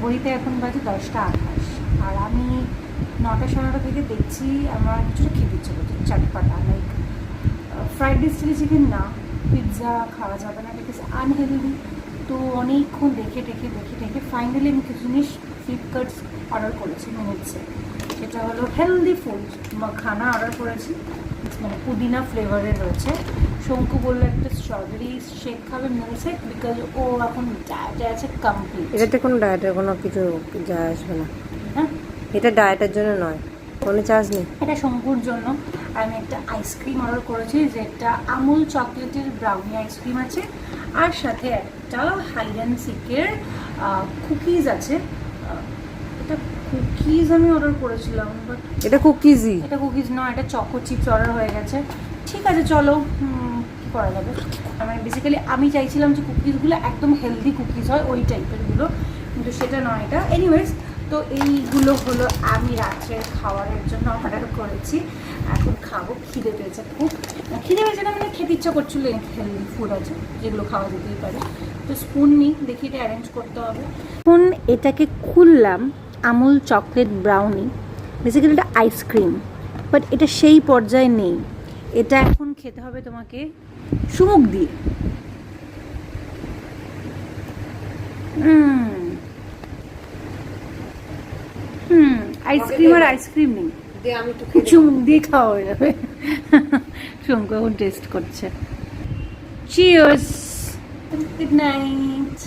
ঘড়িতে এখন বাজে 10টা 28, আর আমি 9টা 9:30 থেকে দেখছি আমার কিছুটা খেতে ইচ্ছে করছে চটপাটা, like fried rice chilli chicken না, পিৎজা খাওয়া যাবে না, বিকজ আনহেলদি। তো অনেকক্ষণ দেখে ফাইনালি আমি কিছু জিনিস ফ্লিপকার্ট অর্ডার করেছি মিনিটসে। সেটা হলো হেলদি ফুড মাখানা অর্ডার করেছি, মানে পুদিনা ফ্লেভারের রয়েছে। শঙ্কু বললো একটা স্ট্রবেরি শেক খাবে মিল্কশেক, বিকজ ও এখন ডায়েটে আছে কমপ্লিট। এটাতে কোনো ডায়েটের কোনো কিছু যায় আসবে না। হ্যাঁ, এটা ডায়েটের জন্য নয়, কোনো চার্জ নেই। এটা শঙ্কুর জন্য। আমি একটা আইসক্রিম অর্ডার করেছি, যেটা আমুল চকলেটের ব্রাউনি আইসক্রিম আছে, আর সাথে একটা হাইড অ্যান্ড সিকের কুকিজ আছে। এটা কুকিজ আমি অর্ডার করেছিলাম, বাট এটা কুকিজই। এটা কুকিজ নয়, এটা চকো চিপস অর্ডার হয়ে গেছে। ঠিক আছে চলো, কী করা যাবে। মানে বেসিক্যালি আমি চাইছিলাম যে কুকিজগুলো একদম হেলদি কুকিজ হয় ওই টাইপেরগুলো, কিন্তু সেটা নয় এটা। এনিওয়েজ, তো এইগুলো হলো আমি রাত্রের খাবারের জন্য অর্ডার করেছি। এখন খাবো, খিদে পেয়েছে খুব। খিদে পেয়েছে না মানে খেতে ইচ্ছা করছিলো, হেলদি ফুড আছে যেগুলো খাওয়া যেতেই পারে। তো স্পুন নিই, দেখি এটা অ্যারেঞ্জ করতে হবে। এখন এটাকে খুললাম, আমুল চকলেট ব্রাউনি, বেসিক্যালি এটা আইসক্রিম, বাট এটা সেই পর্যায়ে নেই। এটা এখন খেতে হবে তোমাকে চুমুক দিয়ে। আইসক্রিম আর আইসক্রিম নেই, চুমুক দিয়ে খাওয়া হয়ে যাবে। শঙ্কু এখন টেস্ট করছে। Cheers, good night.